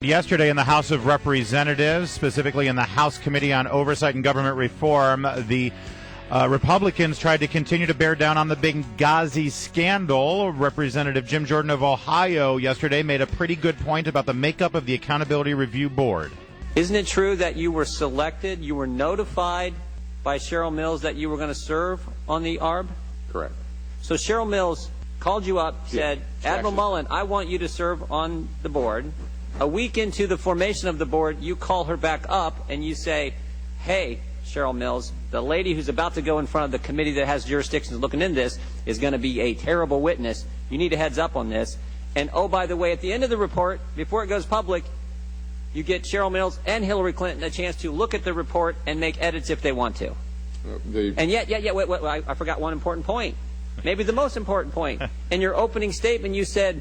Yesterday in the House of Representatives, specifically in the House Committee on Oversight and Government Reform, the Republicans tried to continue to bear down on the Benghazi scandal. Representative Jim Jordan of Ohio yesterday made a pretty good point about the makeup of the Accountability Review Board. Isn't it true that you were selected, you were notified by Cheryl Mills that you were going to serve on the ARB? Correct. So Cheryl Mills called you up, said, Admiral Mullen, I want you to serve on the board. A week into the formation of the board, you call her back up and you say, hey, Cheryl Mills, the lady who's about to go in front of the committee that has jurisdictions looking into this is going to be a terrible witness. You need a heads up on this. And oh, by the way, at the end of the report, before it goes public, you get Cheryl Mills and Hillary Clinton a chance to look at the report and make edits if they want to. And yet, wait, I forgot one important point. Maybe the most important point. In your opening statement, you said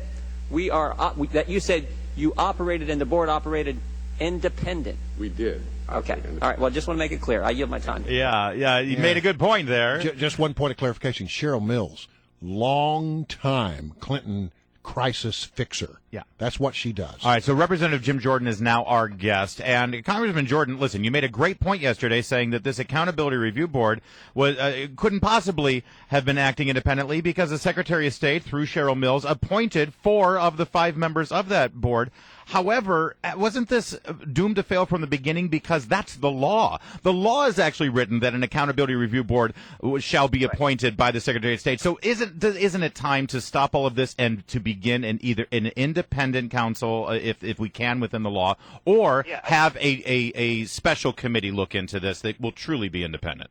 you operated and the board operated independent. We did. Okay. All right. Well, just want to make it clear. I yield my time. Yeah. You made a good point there. Just one point of clarification. Cheryl Mills, long-time Clinton crisis fixer. Yeah. That's what she does. All right, so Representative Jim Jordan is now our guest. And Congressman Jordan, listen, you made a great point yesterday saying that this Accountability Review Board was couldn't possibly have been acting independently because the Secretary of State, through Cheryl Mills, appointed 4 of the 5 members of that board. However, wasn't this doomed to fail from the beginning because that's the law? The law is actually written that an Accountability Review Board shall be appointed by the Secretary of State. So isn't it time to stop all of this and to begin either an independent counsel, if we can within the law, or have a special committee look into this that will truly be independent?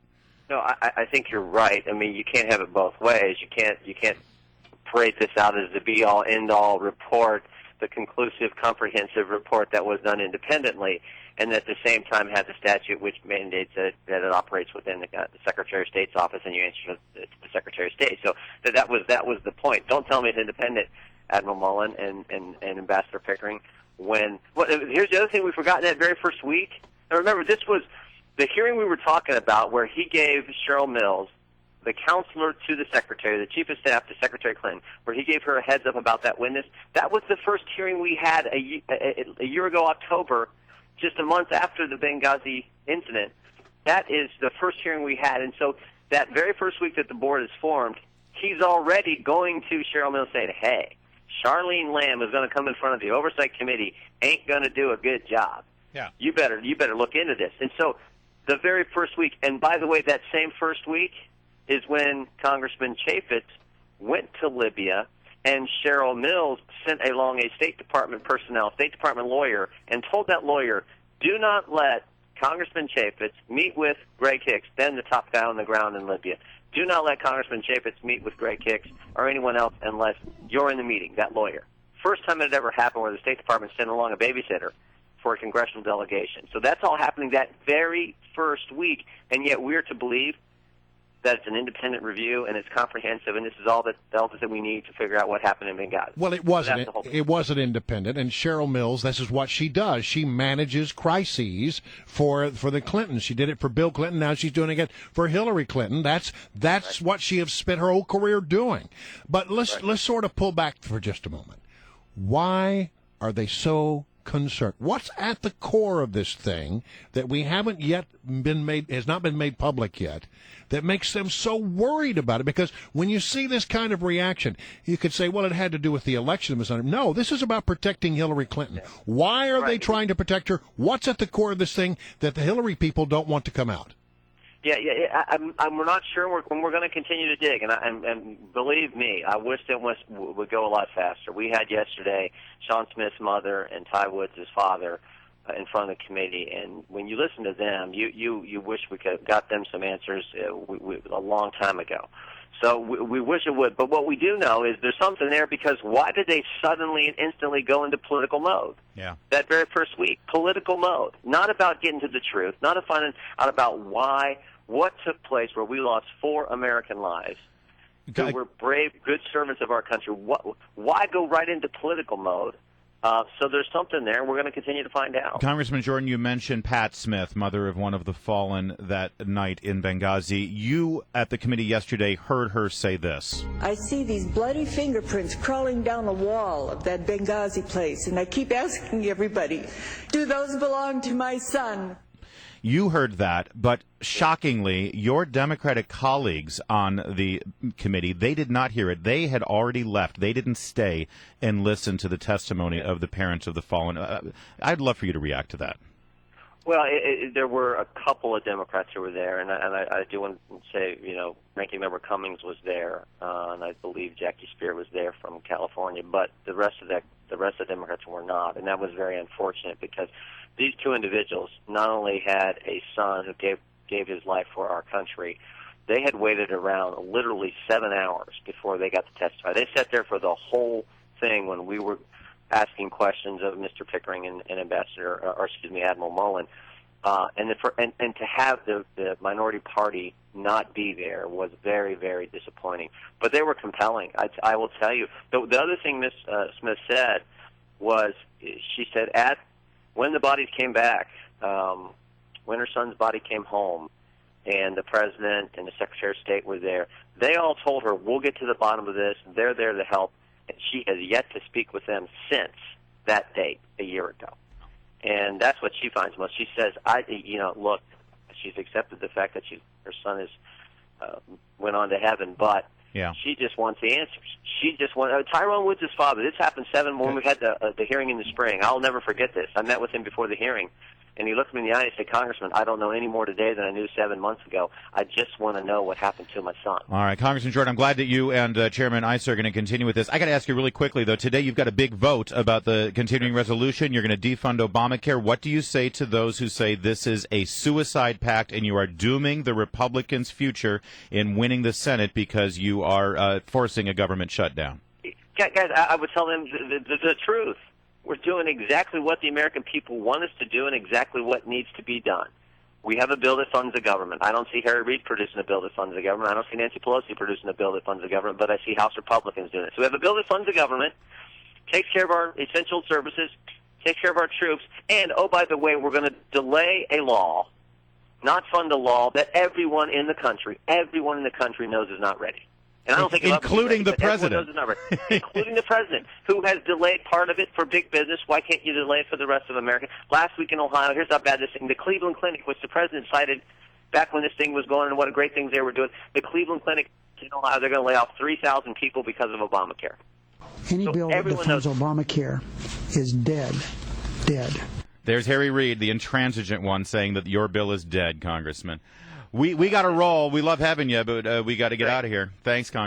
No, I think you're right. I mean, you can't have it both ways. You can't parade this out as the be-all, end-all report, the conclusive, comprehensive report that was done independently, and at the same time have the statute which mandates that it operates within the Secretary of State's office, and you answer to the Secretary of State. So that was the point. Don't tell me it's independent, Admiral Mullen and Ambassador Pickering. Here's the other thing we forgot in that very first week. Now remember, this was the hearing we were talking about where he gave Cheryl Mills, the counselor to the Secretary, the Chief of Staff to Secretary Clinton, where he gave her a heads up about that witness. That was the first hearing we had a year ago, October, just a month after the Benghazi incident. That is the first hearing we had. And so that very first week that the board is formed, he's already going to Cheryl Mills saying, hey, Charlene Lamb is going to come in front of the Oversight Committee, ain't going to do a good job. Yeah. You better look into this. And so the very first week, and by the way, that same first week is when Congressman Chaffetz went to Libya and Cheryl Mills sent along a State Department lawyer, and told that lawyer, do not let Congressman Chaffetz meet with Greg Hicks, then the top guy on the ground in Libya. Do not let Congressman Chaffetz meet with Greg Hicks or anyone else unless you're in the meeting, that lawyer. First time it had ever happened where the State Department sent along a babysitter for a congressional delegation. So that's all happening that very first week, and yet we're to believe that it's an independent review and it's comprehensive, and this is all that we need to figure out what happened in Benghazi. Well, it wasn't independent, and Cheryl Mills, this is what she does. She manages crises for the Clintons. She did it for Bill Clinton. Now she's doing it for Hillary Clinton. That's right. What she has spent her whole career doing. But let's sort of pull back for just a moment. Why are they so concerned? What's at the core of this thing that we haven't yet has not been made public yet, that makes them so worried about it? Because when you see this kind of reaction, you could say, well, it had to do with the election. No, this is about protecting Hillary Clinton. Why are they trying to protect her? What's at the core of this thing that the Hillary people don't want to come out? We're not sure. We're going to continue to dig, and believe me, I wish it would go a lot faster. We had yesterday Sean Smith's mother and Ty Woods' father in front of the committee, and when you listen to them, you wish we could have got them some answers a long time ago. So we wish it would, but what we do know is there's something there, because why did they suddenly and instantly go into political mode? Yeah. That very first week, political mode, not about getting to the truth, not finding out about what took place where we lost 4 American lives. Who were brave, good servants of our country. Why go right into political mode So there's something there. We're going to continue to find out. Congressman Jordan, you mentioned Pat Smith, mother of one of the fallen that night in Benghazi. You, at the committee yesterday, heard her say this. I see these bloody fingerprints crawling down the wall of that Benghazi place, and I keep asking everybody, do those belong to my son? You heard that, but shockingly, your Democratic colleagues on the committee, they did not hear it. They had already left. They didn't stay and listen to the testimony of the parents of the fallen. I'd love for you to react to that. Well, there were a couple of Democrats who were there, and I do want to say, Ranking Member Cummings was there, and I believe Jackie Spear was there from California, but the rest of the Democrats were not, and that was very unfortunate because these two individuals not only had a son who gave his life for our country, they had waited around literally 7 hours before they got to testify. They sat there for the whole thing when we were asking questions of Mr. Pickering and Admiral Mullen, and to have the minority party not be there was very, very disappointing. But they were compelling. I will tell you. The other thing Ms. Smith said was, she said, when the bodies came back, when her son's body came home, and the president and the Secretary of State were there, they all told her, we'll get to the bottom of this. They're there to help. And she has yet to speak with them since that date a year ago. And that's what she finds most. She says, look, she's accepted the fact that her son went on to heaven, but she just wants the answers. She just wants Tyrone Woods' father. This happened when we had the hearing in the spring. I'll never forget this. I met with him before the hearing, and he looked me in the eye and said, Congressman, I don't know any more today than I knew 7 months ago. I just want to know what happened to my son. All right, Congressman Jordan, I'm glad that you and Chairman Issa are going to continue with this. I got to ask you really quickly, though. Today you've got a big vote about the continuing resolution. You're going to defund Obamacare. What do you say to those who say this is a suicide pact and you are dooming the Republicans' future in winning the Senate because you are forcing a government shutdown? Guys, I would tell them the truth. We're doing exactly what the American people want us to do and exactly what needs to be done. We have a bill that funds the government. I don't see Harry Reid producing a bill that funds the government. I don't see Nancy Pelosi producing a bill that funds the government, but I see House Republicans doing it. So we have a bill that funds the government, takes care of our essential services, takes care of our troops, and, oh, by the way, we're going to delay a law, not fund a law that everyone in the country knows is not ready. And I don't think including the president. Including the president, who has delayed part of it for big business. Why can't you delay it for the rest of America? Last week in Ohio, here's how bad this thing. The Cleveland Clinic, which the president cited back when this thing was going and what great things they were doing. The Cleveland Clinic in Ohio, they're going to lay off 3,000 people because of Obamacare. Any bill that defends Obamacare is dead. There's Harry Reid, the intransigent one, saying that your bill is dead, Congressman. We got to roll. We love having you, but we got to get out of here. Thanks, Congressman.